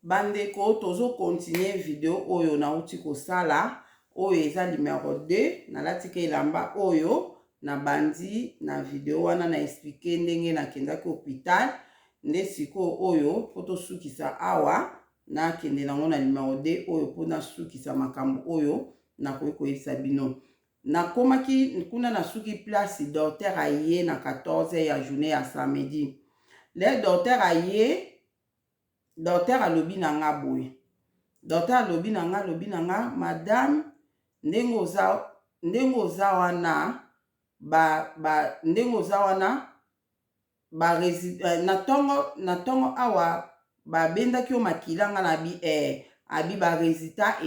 Bandeko tozo continuer vidéo oyo na uti ko sala oyo eza numéro 2 na latike elamba oyo na bandi na vidéo wana na expliquer ndenge na kendaki hôpital nde siko oyo poto sukisa awa na kende nango na numéro 2 oyo pona sukisa makambo oyo na ko yebisa bino na komaki kuna na suki place docteur aye na 14h ya journée ya samedi le docteur aye docteur alobi na nga boye docteur alobi na nga madame ndenge oza wana ndenge oza wana na tongo awa babendaki yo makilanga na abi ba résultat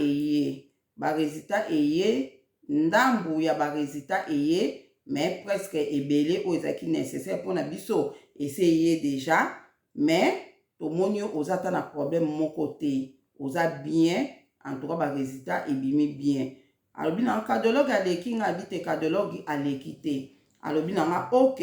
eye ndambu ya ba résultat eye mais presque ebele oyo ezalaki nécessaire mpona biso ese déjà mais tomoni oza ta na problème moko te oza bien en tout cas ba résultat ebimi bien alobi na cardiologue aleki nga abi te cardiologue aleki te alobi na nga ok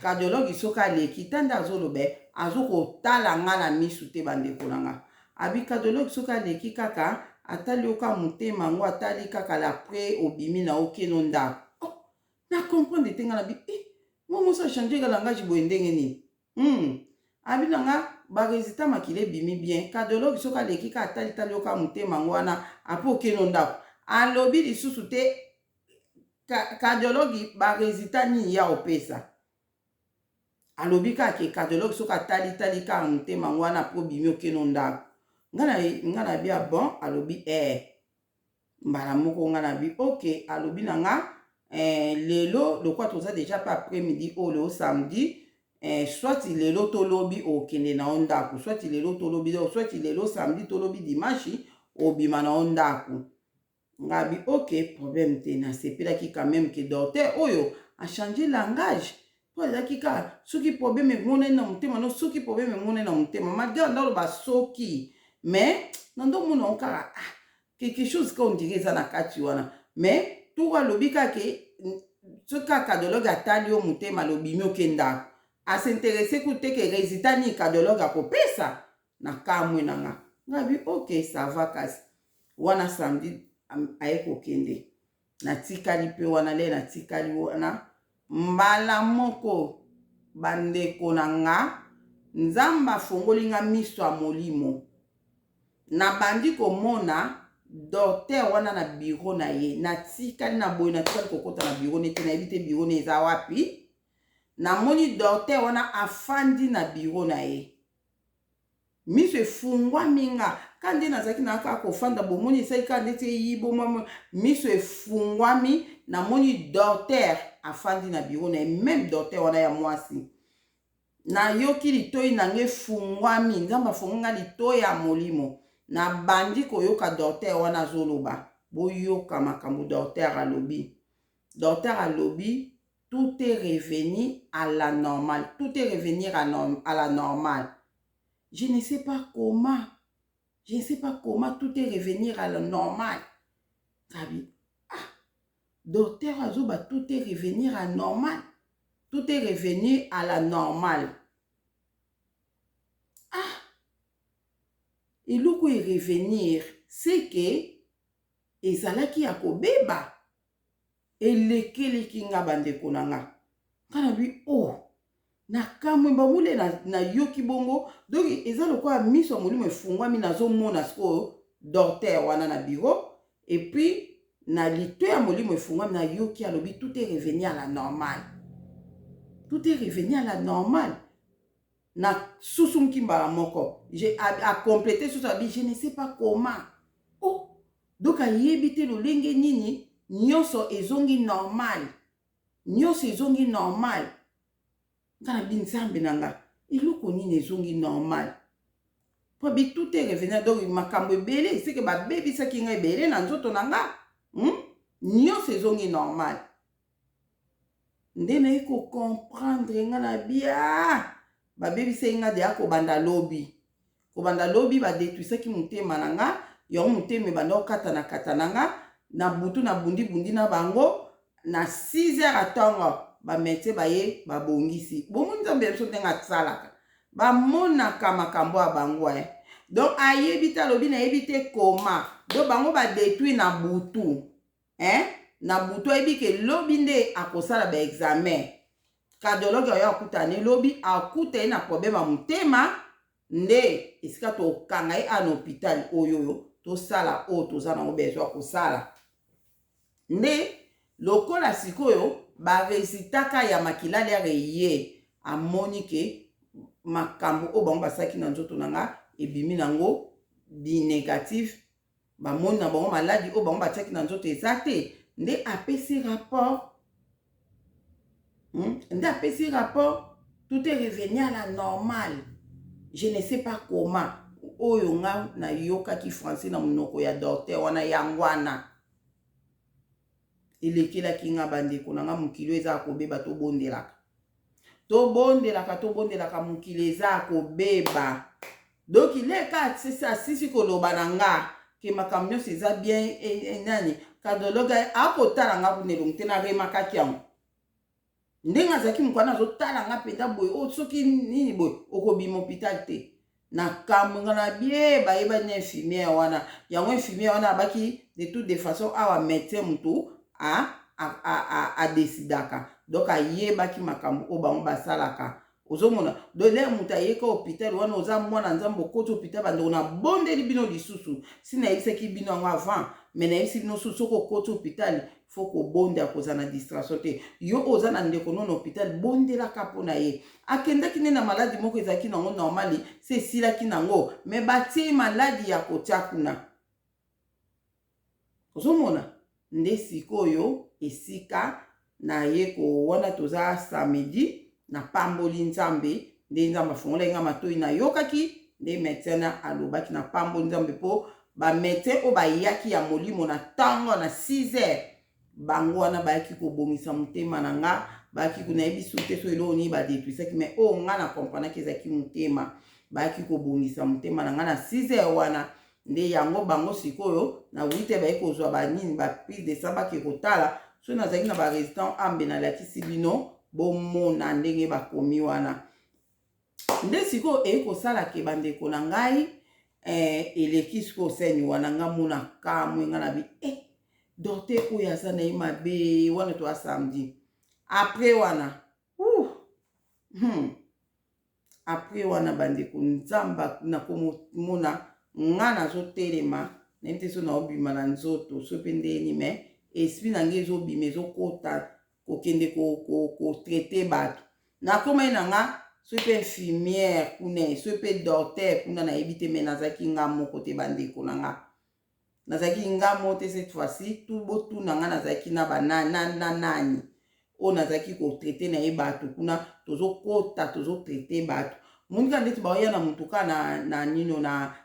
cardiologue soki aleki tanda azolobe azokotala nga na misu te bandeko na nga abi cardiologue soki aleki kaka atali oka motema ngo atali kaka lapres obimi na okeno ndako na comprendre te nga na bi momoso achange ka langage boye ndenge nini abi na nga ba résultat makile ebimi bien cardiologue soki aleki ka atali oka motema ngo wana apo okeno ndako alobi lisusu te cardiologue ba résultat nini ya opesa alobi kaka cardiologue soki atali kaka motema ngo wana po bimi okeno ndako nga na bia bon alobi mbala moko nga na bi ok alobi na nga lelo lokwa toza déjà pa après midi oyo samedi soit lelo tolobi okende na ndako soit lelo tolobi soit lelo samedi tolobi dimanche obima na ndako nga bi ok problème te na sepelaki quand même que docteur oyo a changé langage po ezalaki kaka soki problème emonani na motema no soki problème emonani na motema malgré ndaloba soki mais nandomona okaka quelque chose ka on dirait eza na kati wana mais toko alobi kaka soki kaka cardiologue atali yo motema alobimi okendako asintéresse kute ke résultat nini cardiologue akopesa na kamwe na nga ngabi ok ça va kasi wana samedi aye kokende natikali mpe wana le natikali wana mbala moko bandeko na nga nzambe afongoli nga miso ya molimo na bandi komona docteur wana na bureau na ye natikali na boye natikali kokota na bureau nete nayebi te bureau ne eza wapi namoni docteur wana afandi na bureau na ye miso efungwami nga kandi nazalaki na kaka kofanda bomoni esali kaka ndeti eyiboma miso efungwami namoni docteur afandi na bureau na ye même docteur wana ya mwasi nayoki litoi nange efungwami nzambe afongi nga litoi ya molimo na bandi koyoka docteur wana azoloba boyoka makambo docteur alobi docteur alobi tout est revenu à la normale tout est revenir à la normale je ne sais pas comment tout est revenir à la normale kabi docteur azoba tout est revenir à normal tout est revenu à la normale eloko e revenir c'est que ezalaki ya kobeba elekeleki nga bandeko na nga kana bi na kamwe bamule na yoki bongo donc eza lokola miso ya molimo efungwami nazomona sikoyo docteur wana na bureau et puis na lito ya molimo efungwami na yoki alobi tout est revenu à la normale tout est revenu à la normale na susu mkimbala moko a complété susu abi je ne sais pas comment donc ayebi te lolenge nini nyonso ezongi normal ngana bi nzambe na nga eloko nini ezongi normal po bi tout est revenu donc makambo ebele seke babebisaki nga ebele na nzoto na nga nyonso ezongi normal nde naye kocomprendre nga na bia babebisaki nga deya kobanda lobi badetwisaki motema na nga yango motema ebanda okata na nga na butu na bundi na bango na 6h atongo bamete baye babongisi bomoni nzambe biso ndenge asalaka bamonaka makambo ya bango donc ayebi ta lobi na yebi te koma donc bango ba détruire na butu na butu ayebi ke lobi nde akosala ba examen cardiologue oyo akutani lobi akuta na problème ya motema nde esika tokanga ye ana hôpital oyo tosala oyo toza nango besoin kosala nde lokola sikoyo baresitaka ya makilali ya reye amoni ke makambo oyo bango basaki na nzoto nanga ebimi nango binégatif bamoni na bango maladi oyo bango batiaki na nzoto eza te nde apesi rapport nde apesi rapport tout est revenu à la normale je ne sais pas comment oyo nga na yokaki français na monoko ya docteur wana yangwana elekelaki nga bandeko na nga mokili eza akobeba tobondelaka mokili eza akobeba donc ileka asisi koloba na nga ke makambo nyonso eza bien nani cardiologue akotala nga kunelongo te naremakaki yango ndenge azalaki mokwana azotala nga mpenza boye soki nini boye okobima hôpital te nakambo nga na bie bayeba ni infirmière wana yango infirmière wana abaki de toute de façon awa médecin motu adesidaka donc ayebaki makambo oyo bango basalaka ozomona dole moto ayeka hôpital wana oza mwana nzambe okoti hôpital bandeko nabondeli bino lisusu si nayebisaki bino yango avant mais nayebisi bino susu soki okoti hôpital faut kobondela kozala na distraction te yo oza na ndeko nono hôpital bondelaka mpo na ye akendaki nde na maladi moko ezalaki nango normali se esilaki nango me batie maladi ya kotia kuna ozomona nde sikoyo esika na ye ko wana toza samedi na pamboli nzambe nde nzambe afongola nga matoi na yokaki nde médecin na alobaki na pamboli nzambe po ba médecin o bayaki ya molimo na tango na 6 heures bango wana bayaki kobongisa motema na nga bayaki kunayebisu te so elo ni badetruisaki mais o nga na komprenaki ezalaki motema bayaki kobongisa motema na nga na 6 heures wana nde yango bango sikoyo na 8 heures baye kozwa banini baprise de sang bake kotala so nazalaki na barésident ambe nalakisi bino bomona ndenge bakomi wana nde sikoyo eye kosala ke bandeko na ngai eleki sikoyo seni wana nga mona kamwe nga na bi docteur oyo aza na ye mabe wana toa samedi après wana après wana bandeko nzamba nakomona nga nazotelema nayebi te so naobima na nzoto so mpe ndeni me esprit na ngai ezobima ezokota kokende kotraite bato nakoma ye na nga so mpe infirmière kuna so mpe docteur kuna nayebi te me nazalaki nga moko te bandeko na nga nazalaki nga moko te cette fois-ci tout botuna nga nazalaki na banani oyo nazalaki kotraite na ye bato kuna tozokota tozotraite bato monika ndeti baoya na mutuka na nino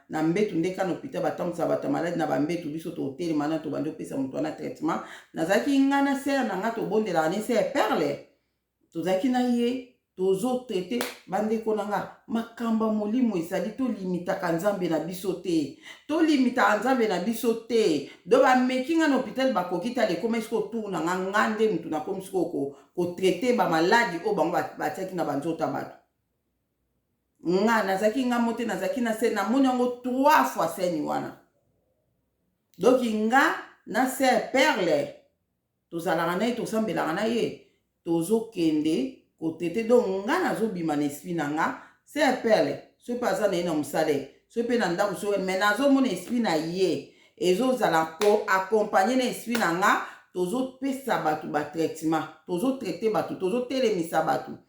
na mbetu ndeka na hôpital batambwisa bato maladi na bambetu biso totelema na tobandi opesa moto wana traitement nazalaki nga na sere na nga tobondelaka ne sere perle tozalaki na ye tozotraite bandeko na nga makambo molimo ezali tolimitaka nzambe na biso te tolimitaka nzambe na biso te do bameki nga na hôpital bakoki tala ekoma esiko otour na nga nde mutu nakomi siko kotraite bamaladi oyo bango batiaki na banzota bato nga nazaki nga mote nazaki na se namoni yango 3 fois seni wana donc nga na ser perle tozalaka na ye tosambelaka na ye tozokende kotraite donc nga nazobima na esprit na nga ser perle so mpe aza na ye na mosale so mpe na ndako so me nazomona esprit na ye ezozala ko accompagne na esprit na nga tozopesa bato batraitement tozotraite bato tozotelemisa bato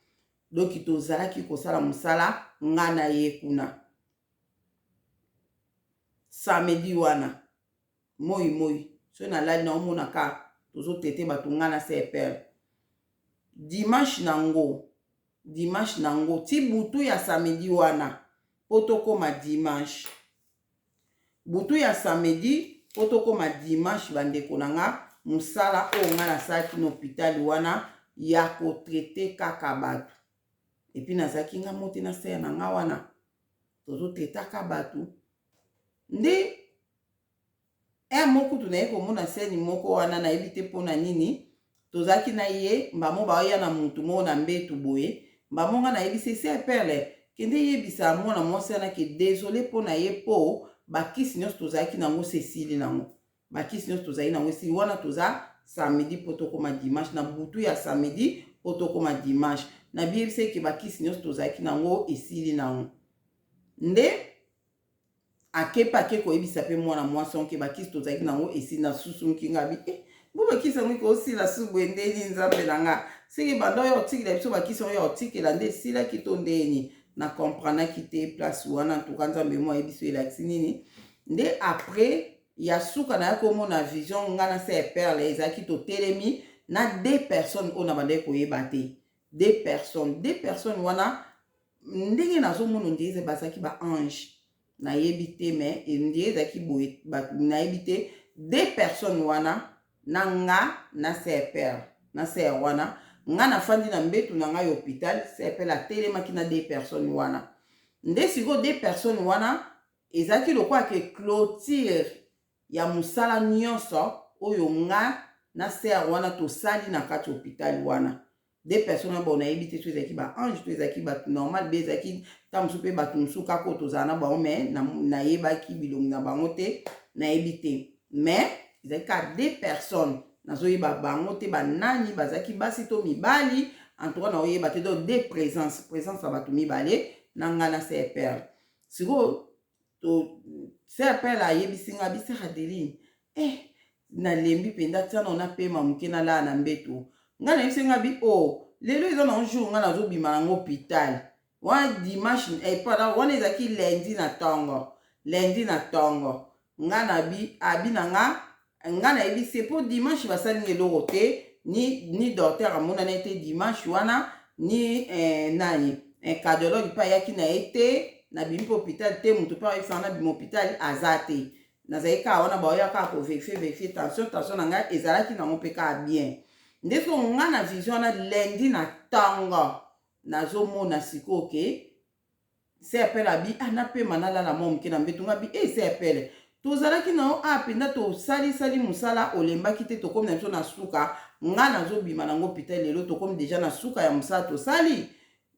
donc tozalaki kosala mosala nga na ye kuna samedi wana moi so nalali na omonaka tozotraite bato nga na CPR dimanche nango ti butu ya samedi wana po tokoma dimanche butu ya samedi po tokoma dimanche bandeko na nga mosala oyo nga nasalaki na hôpital wana ya kotraite kaka bato epuis nazalaki nga mote na sere na nga wana tozotraitaka bato nde moko tunaye komona seni moko wana nayebi te mpona nini tozalaki na ye mbamo baoya na mutu moko na mbetu boye mbamo nga nayebi se perle kende yebisa mwana mwasi wana ke désolé pona ye po bakisi nyonso tozalaki nango sesili nango bakisi nyonso tozali nango esili wana toza samedi po tokoma dimanche na butu ya samedi po tokoma dimanche na biyebisa ke bakisi nyonso tozalaki nango esili nango nde akepa ake koyebisa mpe mwana mwasi onke bakisi tozalaki nango esili na susu nkinga bi bo bakisi yango ekosila subu endeni nzambe na nga siki banda oyo otikela biso bakisi oyo otikela nde esilaki to ndeni na komprenaki te place wana ntuka nzambe mo ayebiso elakisi nini nde après ya suka na ya komona vision nga na se perle ezalaki totelemi na 2 personnes oyo na bandaki koyeba te 2 personnes wana ndenge nazomona ndenge bazalaki ba ange nayebi te me ndenge ezalaki boye nayebi te 2 personnes wana na nga na ser perle na ser wana nga nafandi na mbetu na ngai hôpital ser perle atelemaki na 2 personnes wana nde siko 2 personnes wana ezalaki lokola ke clôture ya mosala nyonso oyo nga na ser wana tosali na kati hôpital wana 2 personnes wana bonayebi te so ezalaki ba ange to ezalaki bato normal be ezalaki ta mosusu mpe bato mosusu kaka tozala na bango me nayebaki bilongi na bango te nayebi te mais ezalaki ka 2 personnes nazoyeba bango te banani bazalaki basi to mibali en tout cas naoyeba te donc 2 présence ya bato mibale na nga na ser perle sikoyo ser perle ayebisi nga bisi Adeline nalembi mpenza tiana ona pema moke nalala na mbeto nga nayebisi nga bi lelo eza na jour nga nazobima nango hôpital wana dimanche wana ezalaki lundi na ntongo nga nabi abi na nga nayebisi po dimanche basali eloko te ni docteur amonana ete dimanche wana ni nani cardiologue mpe ayaki na ye te nabimi mpe hôpital te moto mpe ayebisanga nabima hôpital aza te nazali kaka wana baoya kaka koverifie tension na ngai ezalaki nango mpe kaka bien nde so nga na vision wana lundi na ntongo nazomona sikoyo ke ser perle abi napema nalala mwa moke na mbeto nga bi ser perle tozalaki nao mpenza tosalisali mosala olembaki te tokomi na biso na suka nga nazobima nango hôpital lelo tokomi deja na suka ya mosala tosali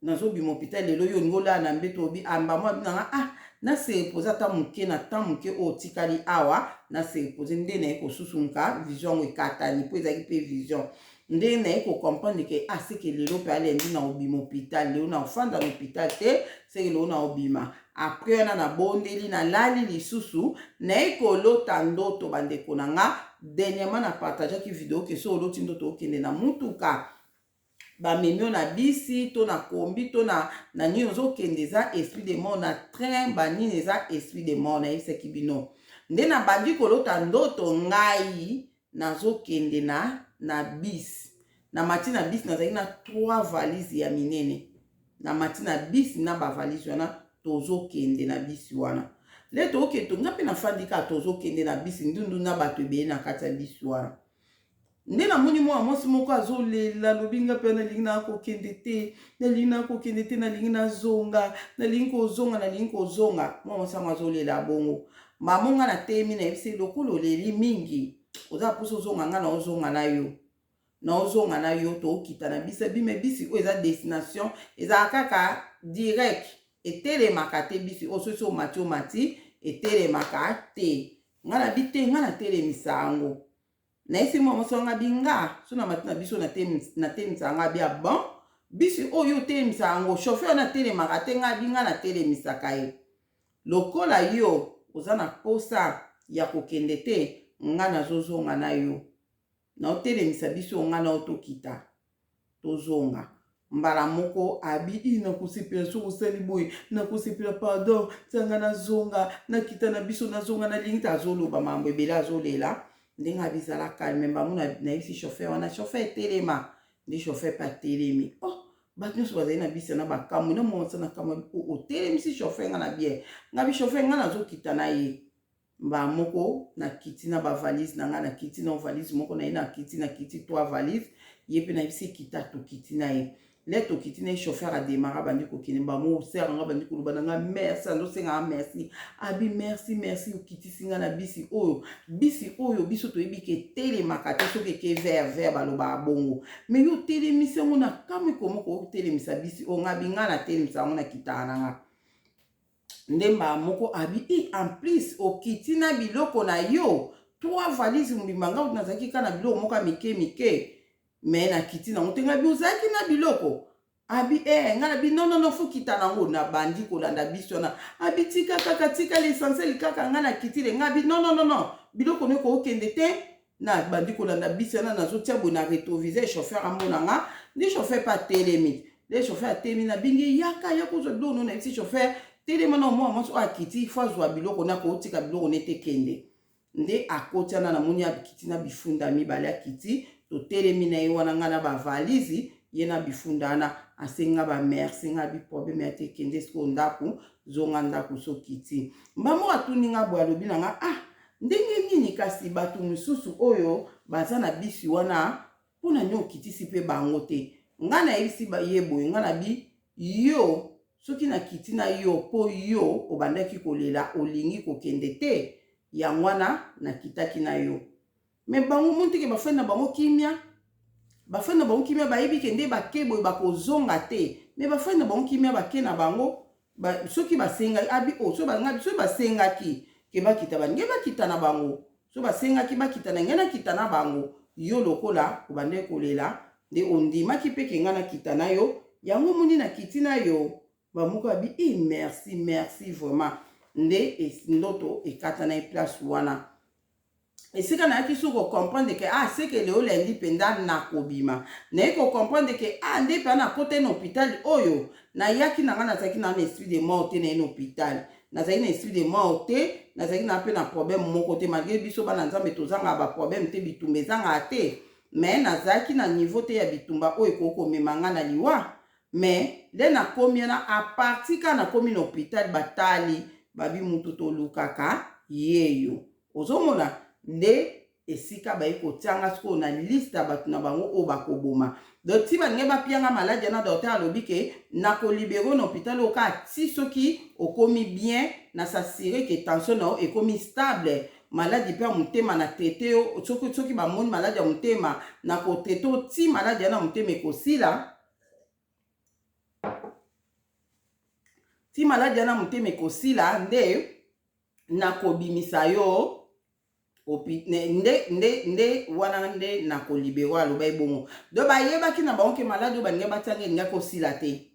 nazobima hôpital lelo yo olingi olala na mbeto obi ambamo abi nanga naserepose ata moke na temps moke oyo otikali awa naserepose nde naye kosusunga vision yango ekatani mpo ezalaki mpe vision nde naye kokomprendre ke seke lelo mpe alendi na obima hôpital lelo na ofanda na hôpital te seke lelo na obima apres wana nabondeli nalali lisusu naye kolota ndoto bandeko na nga dernièrement napartageaki video ke so oloti ndoto okende na mutuka bamemio na bisi to na kombi to na nini ozokende eza esprit de mort na train banini eza esprit de mort nayebisaki bino nde nabandi kolota ndoto ngai nazokende na bisi na mati na bisi nazalaki na 3 valise ya minene na mati na bisi na bavalise wana tozokende na bisi wana le tokende tonga mpe nafandi kaka tozokende na bisi ndundu na bato ebele na kati ya bisi wana nde namoni mwana mwasi moko azolela lobi nga mpe nalingi nakokende te nalingi nazonga nalingi kozonga mwana mwasi yango azolela bongo mamonga na temi nayebisi lokolo oleli mingi oza mposa ozonga nga naozonga na yo tookita na bisi bime bisi oyo eza destination ezala kaka direct etelemaka te bisi oyo soki omati etelemaka te nga na bi te nga natelemisa yango nayesi mwa mwasi wanga binga so na mati na biso natelemisa yango abia bon bisi oyo otelemisa yango chauffeur natelemaka te nga binga natelemisaka ye lokola yo oza na posa ya kokende te nga nazozonga na yo naotelemisa biso nga na otokita tozonga mbala moko abi nakosepela so kosali boye nakosepela pardon tianga nazonga nakita na biso nazonga nalingi te azoloba mambo ebele azolela ndenge abizala kalme mbamona nayebisi chauffeur wana chauffeur etelema nde chauffeur mpe atelemi bato nyonso bazali na bisi na bakamwi na monsa na kamwi otelemisi chauffeur nga na bien nga bi chauffeur nga nazokita na ye mbala moko nakiti na bavalise na nga nakiti na valise moko na ye nakiti 3 valise ye mpe nayebisi kita tokiti na ye Leto kitine chauffeur a démarré bandi ko kinimba mo ser nga bandi ko bananga merci ando senga merci abi merci merci okiti singa na bisi oyo biso to ebike tele makate so ke ver baloba bongo mais yo tele misengo na kamwe komo ko tele misa bisi o nga binga na tele misa ngona kitana nga ndemba moko abi en plus okiti na biloko na yo 3 valises mbimanga unazaki kana biloko moko mike mais na kiti na ngotenga biozaki na biloko abi ngana bi non faut kita nango na bandi kolanda biso na abi tika kaka tika l'essentiel kaka ngana kiti le ngabi non biloko ne ko okende te na bandi kolanda biso na nazo tia bona rétroviseur chauffeur amona nga ni chauffeur pas télémi les chauffeurs télémi na bingi yaka yako zo do na iti chauffeur télémi na mo so akiti faut zo biloko na ko tika biloko ne te kende nde akoti na moni abikiti na bifunda mibale akiti to telemi na ye wana nga na ba valise ye na bifunda na asenga ba merci nga bi problème ate kende sko ndaku zonga ndaku so kiti mbamo atuni nga bo alobi na nga ndenge nini kasi batu mususu oyo baza na bisi wana pona nyo kiti si pe bango te nga na yebisi ba yebo nga na bi yo soki na kiti na yo po yo obandaki kolela olingi kokende te ya mwana na kitaki na yo mais bango monteke bafenda bango kimia bayebi kende bakebo bakozonga te mais bafenda bango kimia bake na bango soki basenga abi so basengaki ke bakita bange bakita na bango so basengaki bakita na ngena kita na bango yo lokola obande kolela nde ondimaki pe kenga na kita na yo yango moni na kiti na yo bamuko abi merci vraiment nde ndoto ekata na place wana esika na yaki soko comprendre que c'est que le olendi penda na kobima na ko comprendre que nde pa na kote na hôpital oyo na yaki na ngana zaki na esprit de mort te na hôpital na zaki na esprit de mort te na zaki na pe na problème moko te malgré biso bana nzambe tozanga ba problème te bitumba ezanga te mais na zaki na niveau te ya bitumba oyo ko memanga na liwa mais le na komia na a partir ka na komi na hôpital batali babi mutu to lukaka yeyo ozomona nde esika bayi kotianga siko na liste ya bato na bango o bakoboma donc ti baninge bapianga maladi na docteur alobi ke na kolibero na hôpital oka ti soki okomi bien na s'assurer que tension na ekomi stable maladi pe ya motema na tete yo soki bamoni maladi ya motema na kotete ti maladi na motema ekosila ti maladi na motema ekosila nde na kobimisa yo nde wana nde na kolibero aloba ebongo do bayebaki na bango ke maladi oyo baninga batianga elingaki kosila te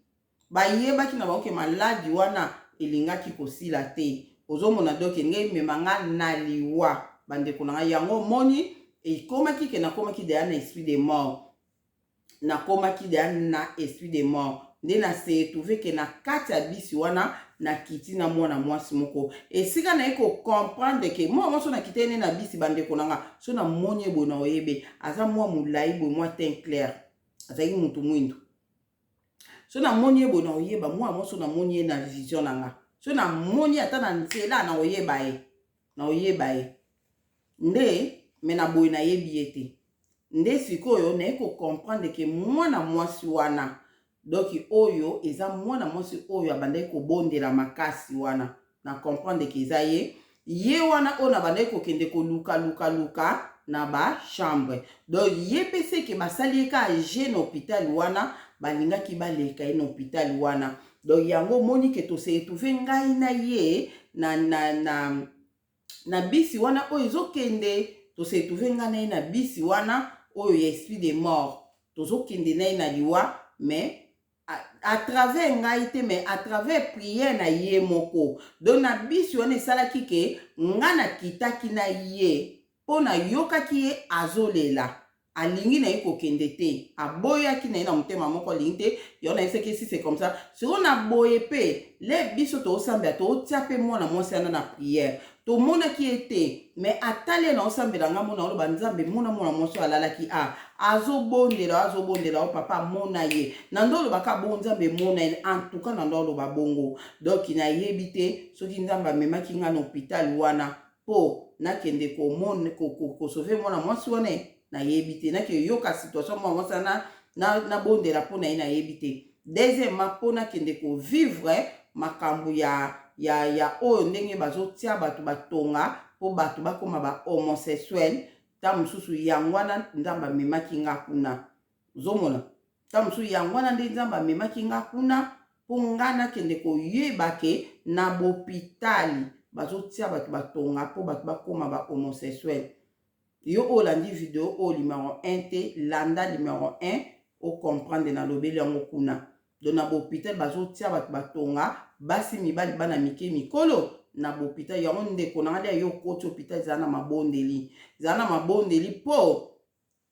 bayebaki na bango ke maladi wana elingaki kosila te ozomona doke nge memanga na liwa bandeko na ngai yango moni ekomaki ke nakomaki deya na esprit de mort nakomaki deya na esprit de mort nde na se retrouve ke na kati ya bisi wana na kiti na mwana mwasi moko esika na ye comprendre ke mwa mwasi na kiti ene na bisi bandeko na nga so na moni ebo na oyebe aza mwa mulai bo mwa teint clair azaki mutu mwindu so na moni ebo na oyeba mwa mwasi na moni na vision na nga so na moni ata na nzela na oyeba ye nde me na boye na yebi ete nde sikoyo na ye comprendre ke mwana mwasi wana donc oyo eza mwana mwasi oyo abandaki kobondela makasi wana na comprendre ke eza ye wana oyo na bandaki kokende koluka na ba chambre donc ye pese ke basali ye ka age na hôpital wana balingaki baleka ye na hôpital wana donc yango moni ke tose retrouve ngai na ye na bisi wana oyo ezokende tose retrouve ngai na ye na bisi wana oyo ya esprit de mort tozokende na ye na liwa mais à travers ngai te mais à travers prière na ye moko donc na bisi wana esalaki ke nga na kitaki na ye mpo na yokaki ye azolela alingi na ye kokende te aboyaki na ye na motema moko alingi te yo na yeseki si c'est comme ça siko na boye pe le biso toosambela tootia pe mwana mwasi wana na prière tomonaki ye te mais atali na osambela nga mona oloba nzambe mona mwana mwasi alalaki azobondela o papa mona ye na ndo olobaka bo nzambe mona ye en tout cas na ndo oloba bongo donc nayebi te soki nzambe amemaki nga na hôpital wana po nakende komona kosauve mwana mwasi wana nayebi te nakeyoka situation mwa mwasi wana na bondela pona ye na yebite. Deuxièmement pona kende ko vivre makambu ya oyo ndenge bazotia bato batonga po bato bakoma ba homosexuel ta mususu yangwana nzamba memaki nga kuna. Zomona ta mususu yangwana nde nzamba memaki nga kuna po ngana kende ko yebake na bopitali bazotia bato batonga po bato bakoma ba homosexuel. Yo olandi video o numéro 1 te landa numéro 1 o comprendre na lobeli yango kuna. Do na bopitali bazotia bato batonga basi mibali bana mike mikolo na bopitali yango ndeko na ngali yo koti hôpital zana mabondeli. Zana mabondeli po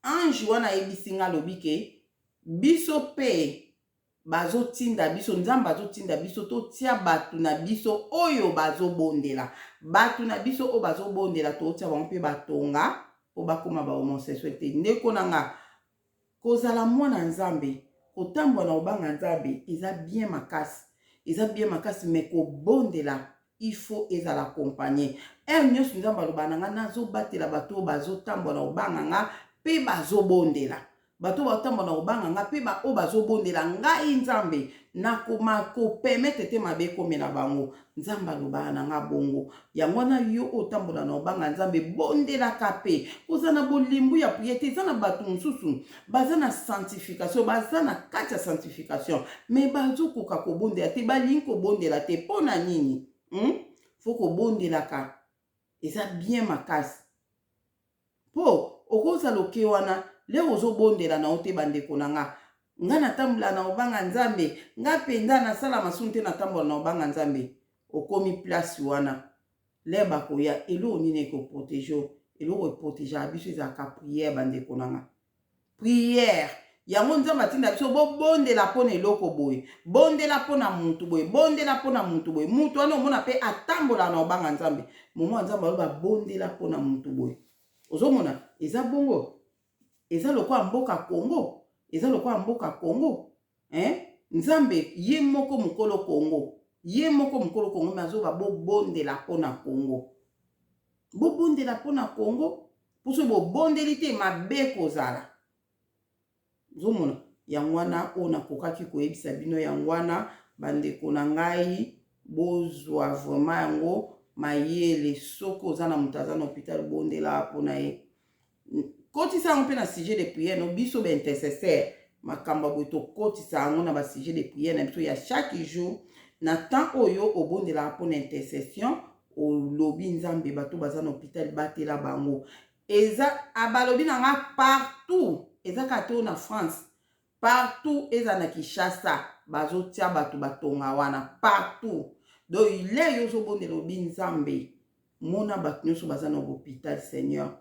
ange wana yebisinga lobike biso pe bazotinda biso nzamba bazotinda biso to tia batu na biso oyo bazobondela. Batu na biso o bazobondela to tia bango pe batonga po bakoma ba homosexualité. Ndeko nanga kozala mwana nzambe kotambwa na obanga nzambe eza bien makasi. Eza bien makasi mais ko bondela il faut ezala accompagner. Nyonso nzambe aloba nanga nazobatela bato bazotambwa na obanga nga pe bazobondela. Bato batambwa na obanga nga pe ba o bazobondela ngai nzambe nakoma ko permettre te mabe komela bango. Nzambe aloba nanga bongo. Yango na yo otambola na obanga nzambe bondela kape. Kozana bolimbu ya priete zana bato mususu bazana sanctification bazana kati ya sanctification mais bazokoka kobondela te balingi kobondela te pona nini faut kobondelaka eza bien makasi po okozala oke wana leo ozobondela na ote bandeko na nga natambola na obanga nzambe nga penda nasala masumu te natambola na obanga nzambe okomi place wana le bakoya elo nini ekoprotege elo eprotege biso ezalaka prière bandeko na nga prière yango nzambe atinda biso bobondela mpona eloko boye bondela mpona mutu boye bondela mpona mutu boye mutu wana omona mpe atambola na obanga nzambe momo nzambe aloba bondela mpona mutu boye ozomona eza bongo eza lokola mboka Congo eza lokola mboka Congo nzambe ye moko mokolo Congo ye moko mokolo Congo mazoba bobondela mpona Congo bobondela mpona Congo puso bobondeli te mabe kozala. Zomona yangwana ona kokaki koyebisa bino yangwana bandeko na ngai bozwa vraiment yango mayele soko zana mutaza na hôpital bondela pona ye kotisa yango pe na sujet de prière no biso ba intercesseur makamba boto kotisa yango na ba sujet de prière na biso ya chaque jour na temps oyo obondela pona intercession o lobi nzambe bato baza na hôpital batela bango eza abalobi na nga partout eza kato na France partout eza na Kinshasa bazotia bato batonga wana partout donc ile yo zobondela lobi nzambe mona bato nyonso baza na hôpital Seigneur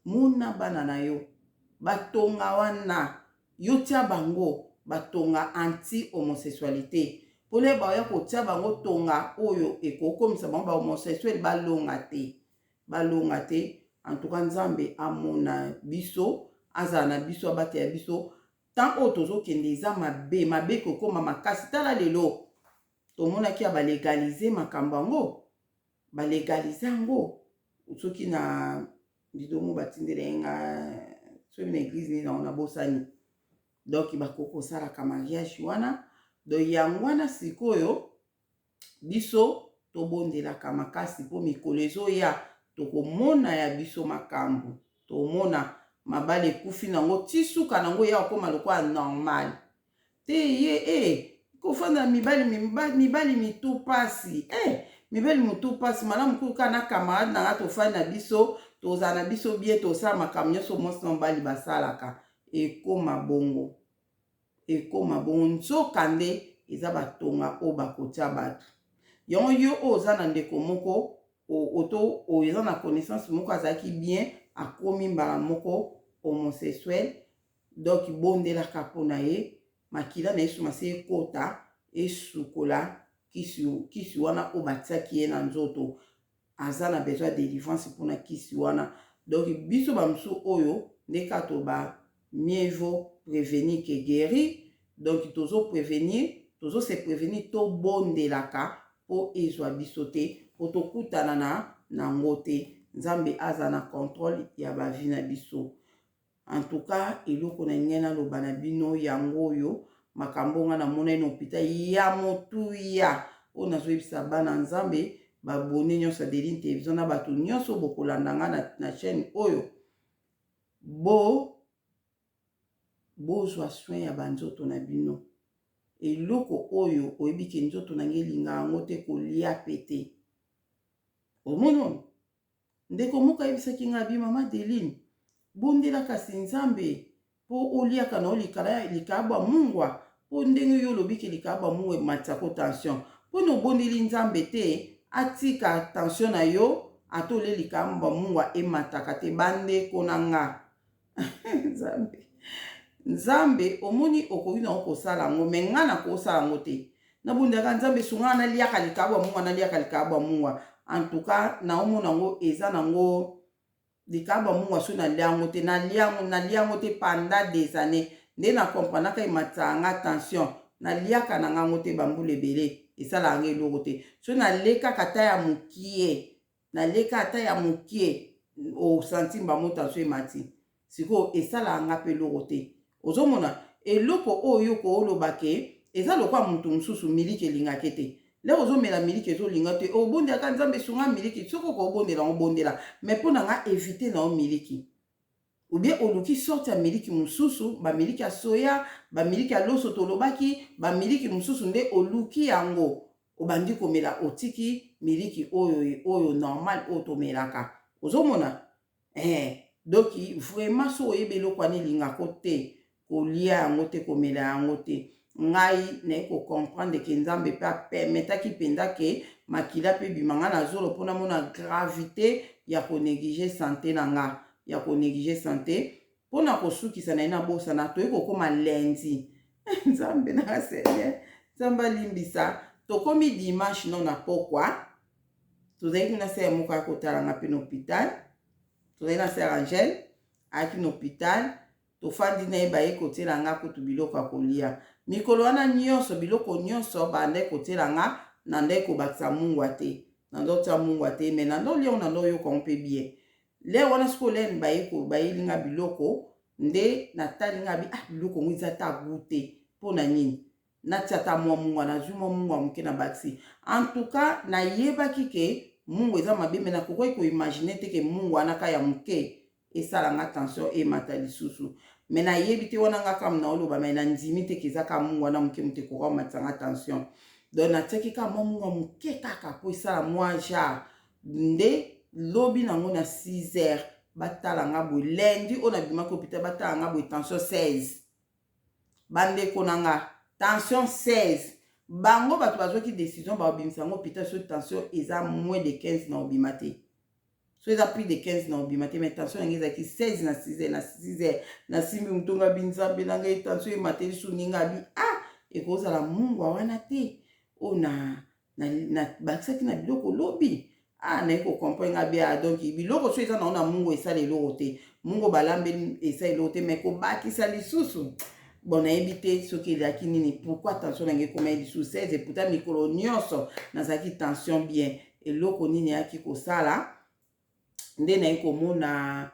mona bana na yo batonga wana yo tia bango batonga anti homosexualité pole baya kotia bango tonga oyo ekokomisa bango ba homosexuel balonga te en tout cas nzambe amona biso azala na biso abate ya biso tant oyo tozokende eza mabe kokoma makasi tala lelo tomonaki ya balegalize makambo yango balegalize yango soki na bidomo batindela yenga soki na église ni na bosani donc bakokosalaka mariage wana do yango wana sikoyo biso tobondelaka makasi po mikolo ezoya tokomona ya biso makambo tomona mabale kufi nango tisuka nango ya okoma lokola normal te ye kofanda mibali mitu pasi mibali mitu pasi malamu kuka na camarade nanga tofanda biso tozala na biso bien tosala makambo nyonso mwasi na mobali basalaka ekoma bongo nzoka nde eza batonga oyo bakotia bato yango yo oyo oza na ndeko moko oyo eza na connaissance moko azalaki bien akomi mbala moko homosexuel donc bondelaka mpona ye makila na yesu mase ekota esukola kisi wana oyo batiaki ye na nzoto aza na besoin de délivrance mpona kisi wana donc biso bamosusu oyo ndeka toba mieux vaut prévenir que guérir donc tozo se prévenir to bondelaka po ezwa biso te po tokutana na ngo te nzambe aza na contrôle ya bavi na biso En tout cas, eloko na ngena lo banabino yango yo makambo nga na mona ino hôpital ya motuya o na zoyebisa bana nzambe babone nyonso Adeline Télévision na bato nyonso bokolanda nga na chaîne oyo bozwa soin ya banzoto na bino. Eloko oyo oyebi ke nzoto na nge linga yango te kolia pete. Omono ndeko moko ayebisaki nga bi mama Adeline bondela kasi nzambe po oliaka na likaba mungwa po ndenge yo lobi ke likaba mungwa matako tension po no bondeli nzambe te atika tension na yo atole likaba mungwa emataka te bandeko na nga. Nzambe omoni okoki na okosala ngo me nga na kosala ngo te na bondaka nzambe sunga na liaka likaba mungwa na liaka likaba mungwa. En tout cas na omona ngo eza nango likaba mungwa so na liango te na liango te pendant des années nde na comprendre ka imatanga tension na liaka na ngango te bambule belé esala nge eloko te so na leka kata ya mukie na leka ata ya mukie o sentimba mo tension emati siko esala nga pe eloko te. Ozomona eloko oyo ko oloba ke eza lokwa mutu mususu miliki elingaki te le ozomela miliki ezolinga te obondela nzambe sunga miliki soko ko obondela obondela mais pona nga éviter na o miliki ou bien oluki sorti ya miliki mususu ba miliki ya soya ba miliki ya loso tolobaki ba miliki mususu nde oluki yango obandi komela otiki miliki oyo normal oyo tomelaka. Ozomona doki vraiment so oyebe eloko wana elingako te kolia yango te komela yango te ngai na ko comprendre ke nzambe pe permetaki penda ke makila pe bimanga na zolo pona mona gravité ya ko négliger santé na nga ya ko négliger santé pona ko sukisa na ina bosa na to eko koma lundi nzambe na seigneur nzamba limbisa to komi dimanche non na pokwa tozali na se moko ya kotala nga pe na hôpital tozali na sœur Angèle aki na hôpital tofandi na ye baye kotela nga kutu biloko ya kolia mikolo wana nyonso biloko nyonso bande kotela nga na nde kobakisa mungwa te na ndo tia mungwa te me na ndo lio na ndo yoka mpe bien le wana siko leni bayeli nga biloko nde natali nga biloko ngo eza ta gute mpo na nini natia ta mwa mungwa nazwi mwa mungwa moke na bakisi. En tout cas nayebaki ke mungwa eza mabe me nakoki koimagine te ke mungwa wana ka ya moke esala nga tension emata lisusu me nayebi te wana nga kama na oloba me na ndimi te ke eza ka mungwa na moke mote koka omatisa nga tension donc natiaki ka mwa mungwa moke kaka po esala mwa jar nde lobi nango na 6h batala nga boye lundi oyo nabimaki hôpital batala nga boye tension 16 bandeko na nga tension 16 bango bato bazwaki décision baobimisa yango hôpital so tension eza moins de 15 na obima te so eza plus de 15 na obima te mais tension nange ezalaki 16 na 6h na 6h nasimbi mutonga binzambe na ngai tension emateli so ninga abi ekozala mungwa wana te oyo bakisaki na biloko lobi naye kokomprendre nga bia donc biloko so eza na mungu esala eloko te mungu balambeli esala eloko te mais kobakisa lisusu bon nayebi te soki ezalaki nini pourquoi tension nange ekoma lisusu 16 pourtant mikolo nyonso nazalaki tension bien eloko nini eyaki kosala nde naye komona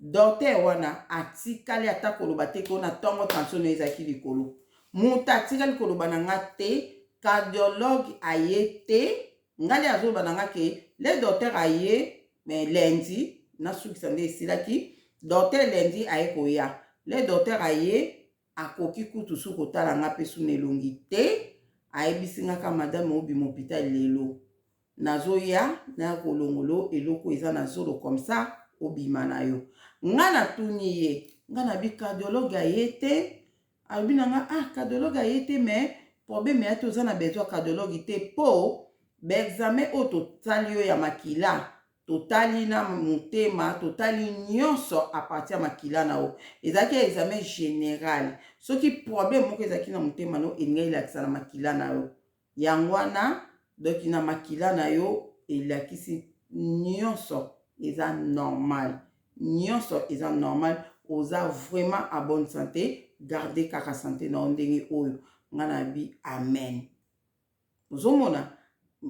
docteur wana atikali ata koloba te ko na ntongo tension naye ezalaki likolo moto atikali koloba na nga te cardiologue aye te ngali azoba na nga ke le docteur aye lundi nasukisa nde esilaki docteur lundi aye koya le docteur aye akoki kutu su kotala nga mpe su na elongi te ayebisi nga ka madame obima hôpital lelo nazoya na kolongolo eloko eza na zolo comme ça obima na yo nga natuni ye nga na bi cardiologue aye te alobi na nga cardiologue aye te mais problème ya te oza na besoin cardiologue te po baexamen oyo totali yo ya makila totali na motema totali nyonso a partir ya makila na yo ezalaki ya examen général soki problème moko ezalaki na motema no elingi elakisa na makila na yo yango wana donc na makila na yo elakisi nyonso eza normal nyonso eza normal oza vraiment à bonne santé garder kaka santé na ndenge oyo nga na bi amen. Ozomona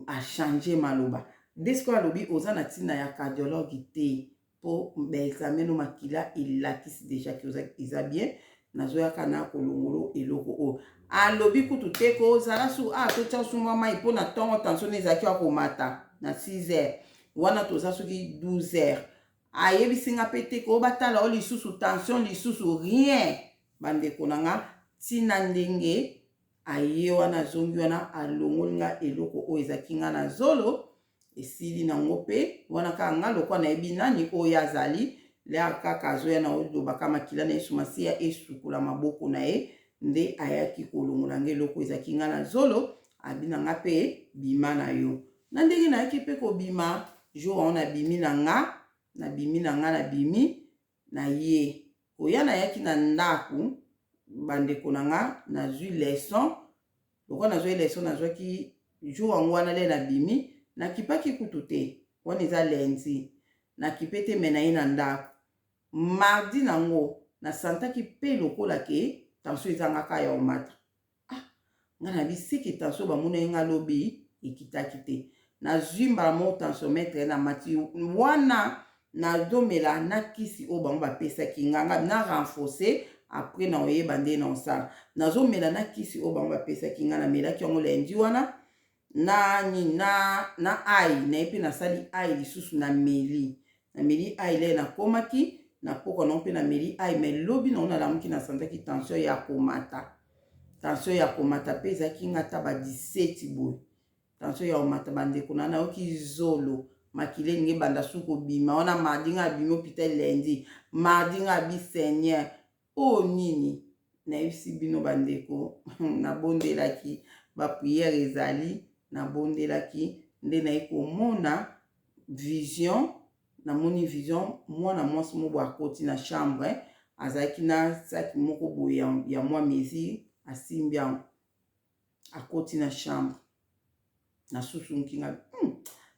a changer maloba desko alobi oza na tina ya cardiologue te pour examen no makila elakisi déjà que eza bien nazoyaka na kolongolo eloko o alobi kutu te kozala su totya su mwa mai mpo na ntongo tension ezalaki ya komata na 6 heures wana toza soki 12 heures ayebisinga mpe te ko batala o lisusu tension lisusu rien bandeko na nga ntina ndenge aye wana azongi wana alongoli nga eloko oyo ezalaki nga na zolo esili nango mpe wana kaka nga lokwa nayebi nani oyo azali lea kaka azoya na olobaka makila na yesu masiya esukula maboko na ye nde ayaki kolongola nga eloko ezalaki nga na zolo abina nga mpe bima na yo na ndenge nayaki mpe kobima jour wana nabimi na nga nabimi na ye oya nayaki na ndaku bandeko na nga nazwi leson lokwa nazwi leson nazwaki jour yango wana le nabimi nakipaki kutu te wana eza lundi nakipe te me na ye na ndako mardi nango nasantaki mpe lokola ke tension ezangaka ya omata nga na bisiki tension bamona ye nga lobi ekitaki te nazwi mbala mo tensiometre na mati wana nazomela na kisi oyo bango bapesaki nga na renforcer après na oyeba nde na osala nazomela na kisi oyo bango bapesaki nga namelaki yango lendi wana na ai na ye mpe nasali ai lisusu nameli ai le nakomaki na poko nango mpe nameli ai me lobi nango nalamuki nasantaki tension ya komata mpe ezalaki nga ata ba 17 boye tension ya komata bandeko na nayoki zolo makile ninge banda su kobima wana mardi nga abimi hôpital lundi mardi nga abi seigneur o nini nayebisi bino bandeko nabondelaki bapriere ezali nabondelaki nde naye komona vision namoni vision mwana mwasi moko akoti na chambre azalaki na saki moko boye ya mwa mesure asimbi yango akoti na chambre nasusunki nga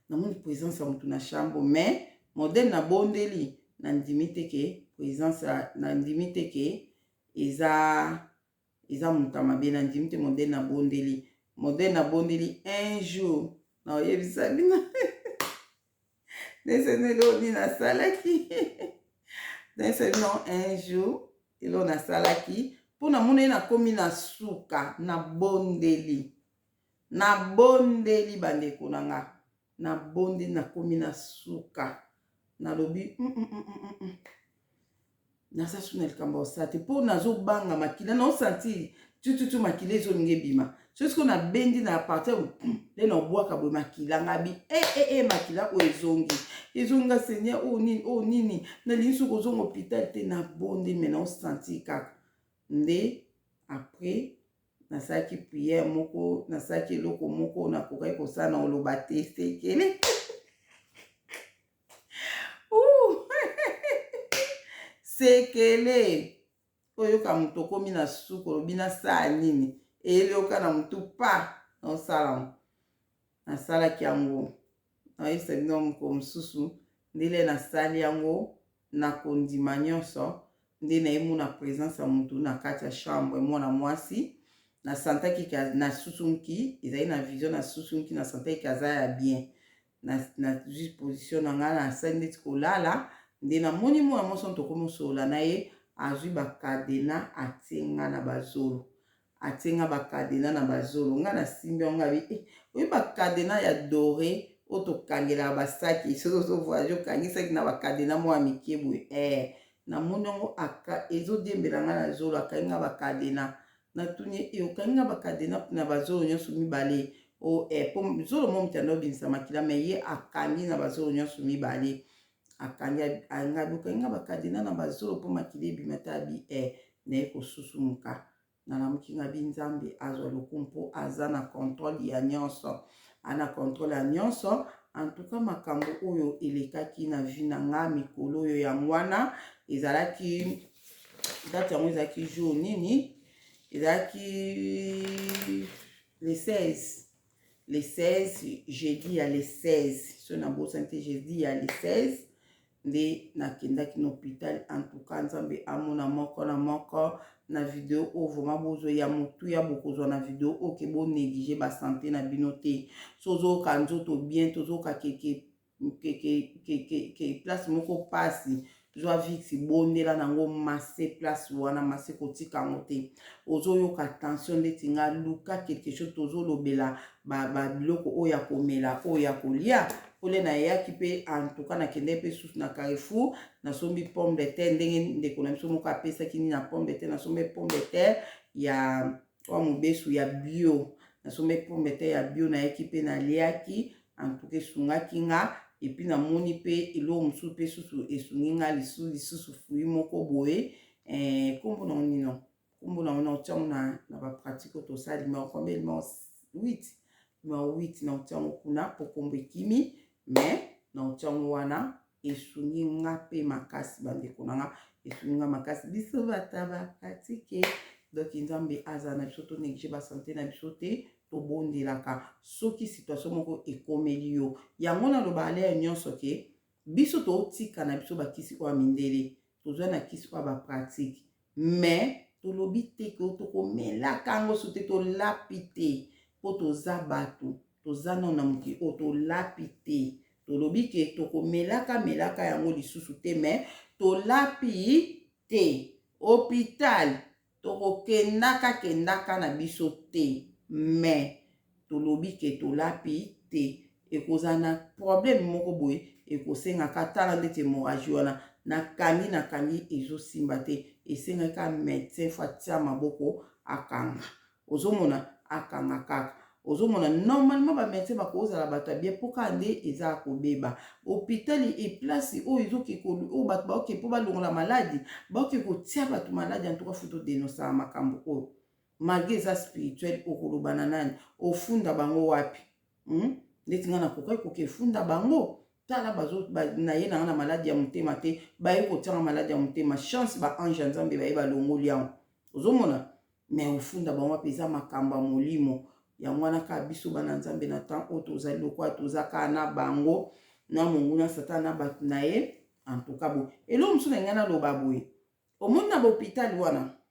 namoni présence ya motu na chambre mais modele nabondeli nandimi te ke présence nandimi te ke eza motu ya mabe nandimi te modele nabondeli un jour na oyebisa bino nesenelo ni nasalaki nesenelo un jour elo nasalaki mpo namona ye nakomi na suka nabondeli bandeko na nga nabondeli nakomi na suka nalobi naza suna likambo osala te mpo nazobanga makila naosanti tututu makila ezolinga ebima soki nabendi na partir le na obwaka boye makila ngabi makila oyo ezonga seigneur o nini nalingi soki ozonga hôpital te nabondi me naosanti kaka nde après nasalaki priere moko nasalaki eloko moko nakokaki kosala na oloba te sekele sekele oyoka moto okomi na suku olobi nasala nini elioka na motu pa naosala nasalaki yango nayebisa bino moko mosusu ndele nasali yango na kondima nyonso nde nayemona présence ya motu na kati ya chambre mwana mwasi nasantaki nasusunki ezali na vision nasusunki nasantaki aza ya bien nazwi position na nga nasali ndeti kolala nde namoni mwana mwasi oyo tokomi osola na ye azwi bakadena atienga na bazolo atienga bakadena na bazolo nga nasimbi yango abi oyi bakadena ya dore oyo tokangelaka basaki soki ozovoyage okangisaki na bakadena mwa mike boye namoni yango ezodiembela nga na zolo akangi nga bakadena natuni okangi nga bakadena na bazolo nyonso mibale po zolo mo mitanda obimisa makila me ye akangi na bazolo nyonso mibale akangi nga bakadena na bazolo mpo makila ebima te abi naye kosusumuka nalamuki nga binzambe azwa lokumu mpo aza na contrôle ya nyonso ana contrôle ya nyonso en tout cas makambo oyo elekaki na vie na nga mikolo oyo yango wana ezalaki date yango ezalaki jour nini ezalaki le 16 jeudi ya le 16 so na bosante jeudi ya le 16 nde nakendaki na hôpital en tout cas nzambe amona moko na moko na video oyo vraimen bozoya motuya bokozwa na video oyo ke bonéglige basante na bino te sozoyoka nzoto bien tozoyoka keke ke place moko pasi zwa vixi bondela nango masse place wana masse kotika ngote ozoyoka tension ndeti nga luka quelque chose tozolobela biloko oya komela oya kolia pole na yaki pe en tout cas nakende pe susu na Carrefour nasombi pomme de terre ndenge ndeko na biso moko apesaki nini na pomme de terre nasombi pomme de terre ya wa mobesu ya bio nasombi pomme de terre ya bio na yaki pe na liaki en tout cas sungaki nga et puis na moni pe elo musu pe susu esungi nga lisusu fui moko boye kombo na nino kombo na ona tiango na ba pratique to sali ma combien numéro 8 na tiango kuna pokombo ekimi mais na tiango wana esungi nga pe makasi bandeko na nga esungi nga makasi biso bataba pratique donc nzambe azana biso to néglige ba santé na biso te to bondelaka soki situation moko ekomeli yo yango na loba ale nyonso ke biso to tika na biso bakisi kwa mindele tozwa na kisi kwa ba pratique mais to lobi te ko to komela kango sote to lapite po toza batu toza na muki o to lapite to lobi ke to komelaka melaka yango lisusu te mais to lapi te hôpital to kendaka na biso te mais tolobi ke tolapi te ekozana problème moko boye ekosengaka tala ndeti hémorragie wana nakangi ezosimba te esengaka médecin fo atia maboko akanga ozomona akanga kaka ozomona normalement ba médecin bakozala bato ya bien poka nde eza kobeba hôpital et place oyo ezoki o bato baoke po balongola maladi baoke kotia bato maladi en tout cas foto dénoncer makambo oyo malgré eza spirituel okolobana nani ofunda bango wapi ndeti nga nakokai kokefunda bango tala na ye na maladi ya motema te baye kotianga maladi ya motema chance ba ange nzambe baye balongoli yango ozomona mais ofunda bango wapi eza makambo ya molimo yango wana ka biso bana nzambe na temps oyo tozali lokwa tozaka na bango na monguna satan na bato na ye en tout cas bo elo mosu na ngai naloba boye omoni na bahôpital wana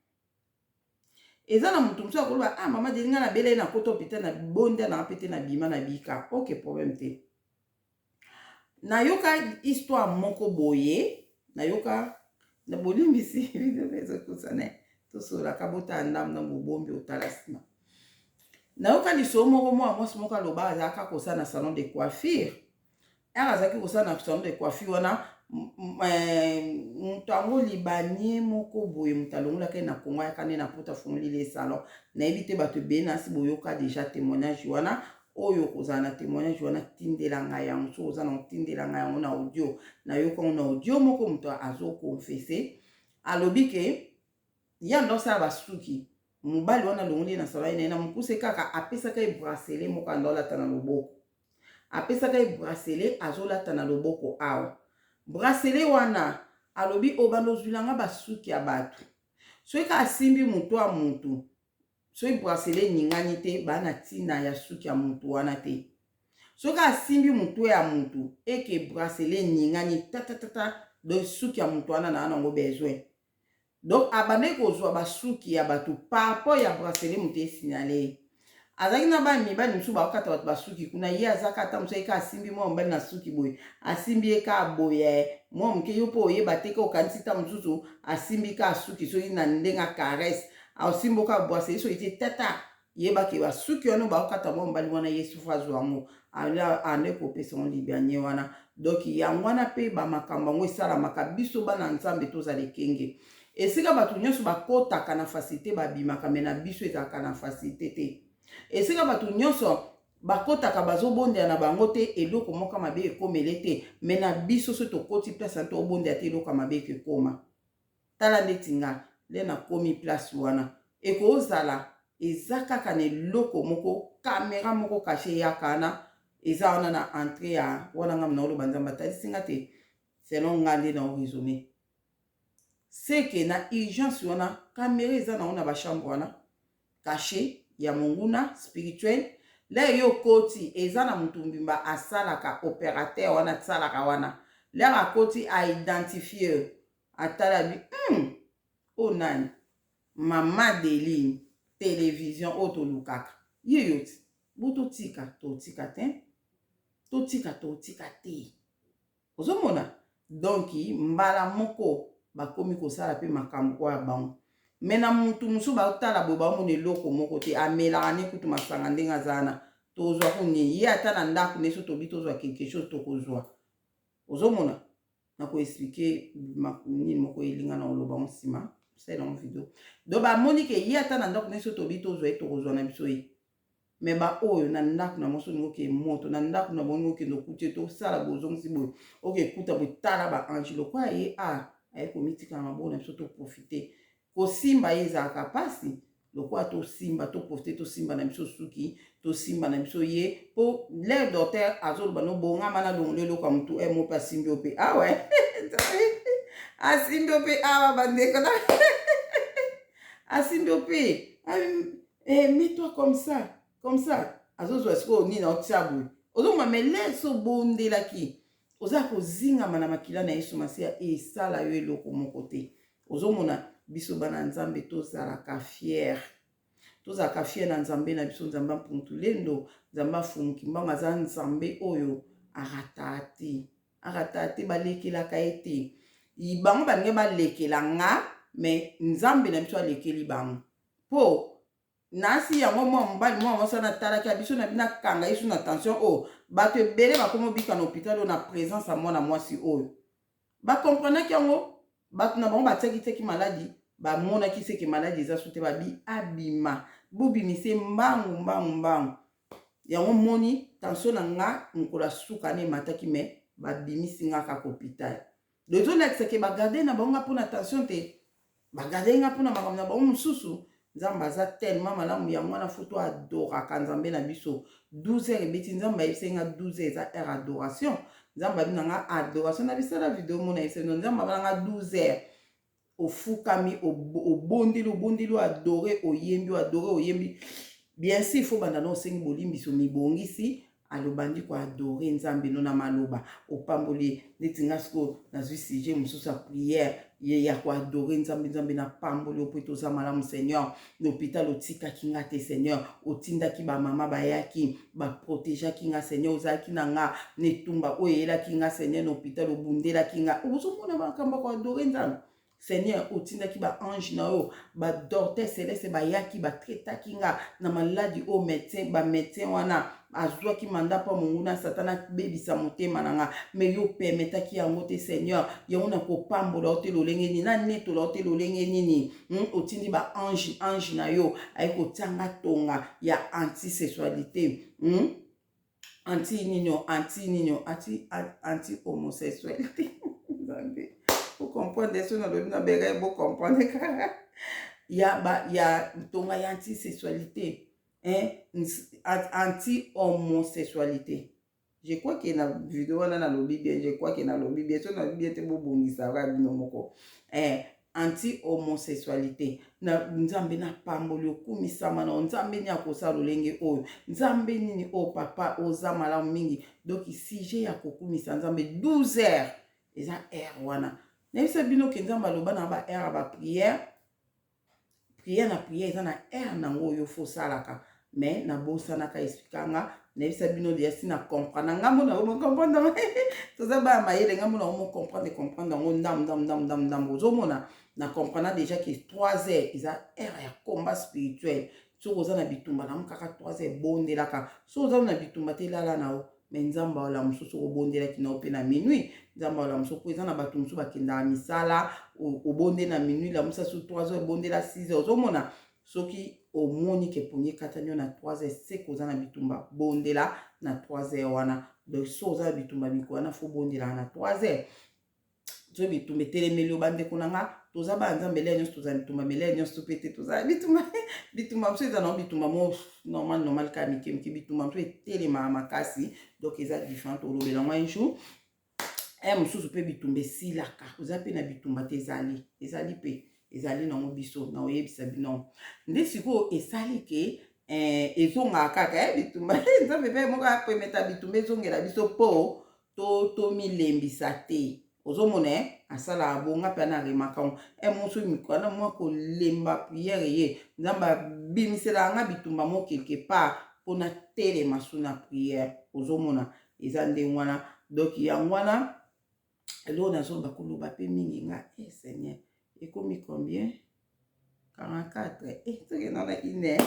eza na mutu mosu akoloba mama delinga na bele na kota hôpital na bonda na apete na bima na bika ok problème te nayoka histoire moko boye nayoka na bolimbisi video ezokusane tosolaka bota ndam na bobombi otala nsima nayoka liso moko mwa mwasi moko aloba azalaka kosala na salon de coiffure azalaki kosala na salon de coiffure wana moto yango libanie moko boye moto alongolaka na Kongo ayaka nde na pota fungoli le salon nayebi te bato ebele nasi boyoka deja témoignage wana oyo kozala na témoignage wana tindelanga yango so oza na tindelanga yango na audio nayoka na audio moko moto azokonfese alobi ke ya ndosala basuki mobali wana alongoli na salon ye na mokuse kaka apesaka ye bracelet moko andolata na loboko apesaka ye bracelet azolata na loboko awa bracelet wana alobi obando zwilanga basuki ya bato soki asimbi mutu a mutu soki bracelet ningani te bana tina ya suki ya mutu wana te soki asimbi mutu ya mutu eke bracelet ningani tatatata do suki ya mutu wana na nango besoin donc abandaki kozwa basuki ya bato par rapport ya bracelet mutu esignale azaki na ba mibali mosusu bakokata bato basuki kuna ye azaka ata mosu eka asimbi mwa mobali na suki boye asimbi eka boye mwa moke yo mpo oyeba te ka okanisi ta mosusu asimbi ka suki soki na ndenge caresse asimbi oka bracelet soki te tata yebaki basuki wana bakokata mwa mobali wana ye sufu azwa yango ande kopesa ngo libanie wana donc yango wana mpe bamakambo yango esalamaka biso bana nzambe tozala ekenge esika bato nyonso bakotaka na facilité babimaka me na biso ezalaka na facilité te esika bato nyonso bakotaka bazobondela na bango te eloko moko mabe ekomele te me na biso so tokoti place ante obondela te eloko mabe ekekoma tala ndeti nga le nakomi place wana ekozala eza kaka na eloko moko kamera moko kashe yakana eza wana na entrée ya wana nga mna oloba nzambe atalisinga te selon nga nde na oraisonne seke na urgence wana kamera eza na wana bachambre wana kashe ya monguna spirituel le yo koti eza na mutu mbimba asalaka opérateur wana tsalaka wana le akoti a identifier atala bi o nani mama Deline télévision otolukaka ye yoti bototika totika te totika te ozomona donc mbala moko bakomi kosala pe makambo oyo bango me na mutu mosusu baotala boye baomona eloko moko te amelaka ne kutu masanga ndenge azana tozwa kuni ye ata na ndako ne so tobi tozwa quelque chose tokozwa ozomona na koexplike nini moko elinga na oloba nsima sala en video donc bamoni ke ye ata na ndako ne so tobi tozwa ye tokozwa na biso ye me baoyo na ndako na moso ningo ke moto na ndako na bongo ke ndokuti tosala bozongisi boye oke kuta boye tala baange lokwa ye aye komitika na bona biso toprofite kosimba ye ezalaka mpasi lokwa tosimba toprofite tosimba na biso suki tosimba na biso ye mpo le docteur azoloba no bongama na longolo eloko ya motu mo mpe asimbi yo mpe awe asimbi yo mpe awa bandeko na asimbi yo mpe mets-toi comme ça azozwa sikoyo nini aotia boye ozomona me lese obondelaki oza kozingama na makila na yesu masiya esala yo eloko moko te ozomona biso bana nzambe tozalaka fiere na nzambe na biso nzambe ampuntulendo nzambe afumuki mbango aza nzambe oyo arata te balekelaka ye te bango balingi balekela nga me nzambe na biso alekeli bango mpo nasi yango mwa mobali mwa mwasi natalaki ya biso na bina kanga yesu na tension oyo bato ebele bakomi obika na hôpital oyo na présence ya mwana mwasi oyo bakomprenaki yango bato na bango batiaki maladi bamonaki seke maladi eza so te babi abima bobimise mbangu yango moni tension na nga mokolo asuka ne emataki me babimisi nga kaka hôpital lezolakisake bagarde na bango nga mpona tension te bagarde nga mpona makambo na bango mosusu nzambe aza tellement malamu yango wana foto adoraka nzambe na biso 12 heures ebeti nzambe ayebisa nga 12 heures eza heure adoration nzambe abi na nga adoration na bisala video mona ayebisa nzambe abi na nga 12 heures ofukami obondeli adore oyembi bien sûr fo banda na osengi bolimbiso mibongisi alobandi ko adore nzambe no na maloba opamboli neti nga siko nazwi sujet mosusu ya prière ya koadore nzambe na pamboli opo toza malamu seigneur l'hôpital otikaki nga te seigneur otindaki bamama bayaki baprotegeaki nga seigneur ozalaki na nga netumba oyo eyelaki nga seigneur na hôpital obundelaki nga ozomona makambo ya koadore nzambe seigneur otindaki baange na oyo badocteur celeste bayaki batretaki nga na maladi oyo bamédecin wana azwaki manda mpo monguna satana bebisa motema na nga me yo permetaki yango te seigneur yango na kopambola yo te lolenge nini na netola yo te lolenge nini otindi baange na yo aye kotianga tonga ya antisexualité anti-homosexualité vous comprenez ce que nous avons vous comprenez il y a tonga ya antisexualité anti-homosexualité. Je crois qu'il y a une vidéo dans le lobby bien, je crois qu'il y a une lobby bien, so na bien te bobongi ça va bino moko. Anti-homosexualité. Na nzambe na pamboli okumisama na nzambe ni akosa lolenge oyo. Nzambe nini o papa oza malamu mingi. Donc si j'ai ya kokumisa nzambe 12 heures. Eza heure wana. Na bisa bino ke nzambe aloba na ba heure ba prière. Prière na prière eza na heure nango yo fo salaka. Mais na bosana ka expliquanga na bisa bino dia si na comprendre ngambo na mo comprendre to za ba mayele ngambo na mo comprendre ngo ndam ozomona na comprendre déjà que 3 heures eza heure ya combat spirituel so oza na bitumba na mukaka 3 heures bondelaka so oza na bitumba te lala nao mais nzamba wala mususu obondelaki na ope na minuit nzamba wala mususu eza na bato mususu bakenda misala obonde na minuit la mususu 3 heures bondela 6 heures ozomona soki omoni ke ponye katanyo na 3 heures se koza na bitumba bondela na 3 heures wana donc so oza na bitumba mikwana fo bondela na 3 heures so bitumba telemeli obande kunanga toza ba nzambe le nyonso toza bitumba mele nyonso pete toza bitumba mso eza na bitumba mo normal ka mikemiki bitumba mso etelema makasi donc eza différent olobela mwa un jour mosusu mpe bitumba esilaka oza mpe na bitumba te ezali mpe ezali nango biso na oyebisa bino nde sikoyo esali ke ezongaka kaka bitumba nzambe mpe moko apemeta bitumba ezongela biso mpo tomilembisa te ozomona asala abonga mpe anaremaka ngo mosu mikwana mwa kolemba priere ye nzambe abimisela nga bitumba mo quelque part mpona telema su na priere ozomona eza nde wana donc yango wana Alors, dans son bakolo, bapé mingi nga, Seigneur. Et comme combien? 44. Tu es dans la iné.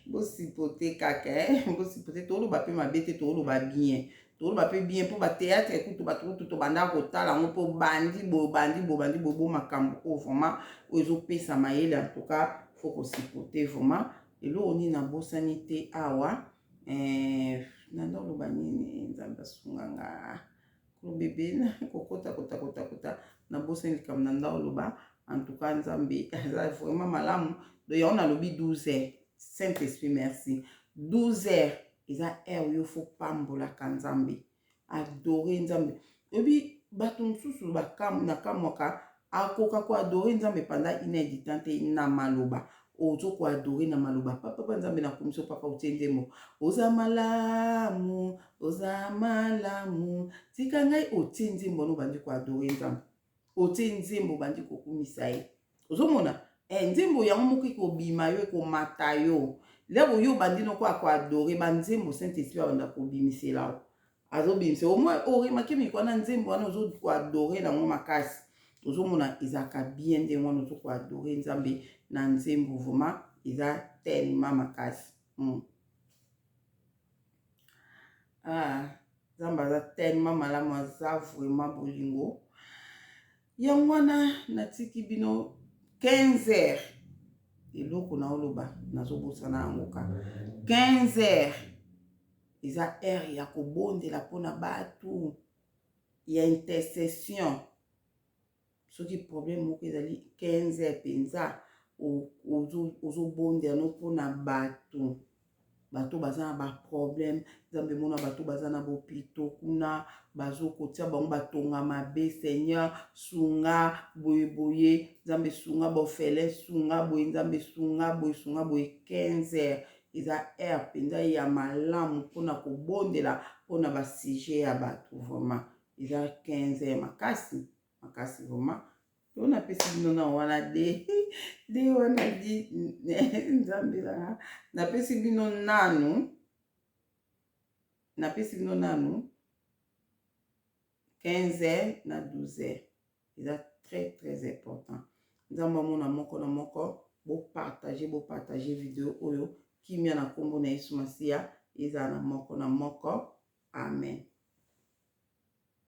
Bosi poté kaka, bosi poté tout le bapé ma bête, tout le bas bien. Tout le bapé bien pour ba théâtre, écoute, tout banda kota, on peut bandi, bobo, makambo, vraiment, aux pesa maïle, en tout cas, faut qu'on s'y poté, vraiment. Et là, on est dans la sanité, awa, nando lo banini, nzamba sunganga. Bébé kokota na bosen comme nanda oloba en tout cas nzambe vraiment malamu donc on a lobi 12 heures Saint-Esprit merci 12 heures eza heure yo faut pambola kanzambe adorer nzambe obi bato mosusu bakam na kamwaka akoka ko adorer nzambe pendant une heure du temps te na maloba ozo ko adorer na maloba papa nzambe na komiso papa utendemo oza malamu tika ngai otie nzembo no bandi ko adorer nzambe otie nzembo bandi ko kumisa ye ozomona nzembo yango moko kobima yo komata yo lelo yo bandi no ko adorer ba nzembo Saint-Esprit banda ko bimisela azobimisa au moins oremaki mikwana nzembo wana ozo ko adorer nango makasi ozomona ezaka bien de wana ozo ko adorer nzambe na nzembo vraiment eza tellement makasi nzambe aza tellement malamu aza vraiment bolingo yango wana natiki bino 15 heures eloko na oloba nazobosana yango ka 15 heures eza heure ya kobondela mpona bato ya intercession soki problème moko ezali 15 heures mpenza ozobondela no mpona bato baza na baproblème nzambe mona bato baza na bopito kuna bazokotia bango batonga mabe Seigneur sunga boye nzambe sunga bofele sunga boye nzambe sunga boye 15 heures eza heure mpenza ya malamu mpona kobondela mpona basujet ya bato vraiment eza 15 heures makasi vraiment on a pesi bino na wana de wana di nzambe la na pesi bino nanu 15 heures na 12 heures eza très important nzambe mona moko na moko bo partager vidéo oyo kimia na kombo na Yesu Masia eza na moko amen.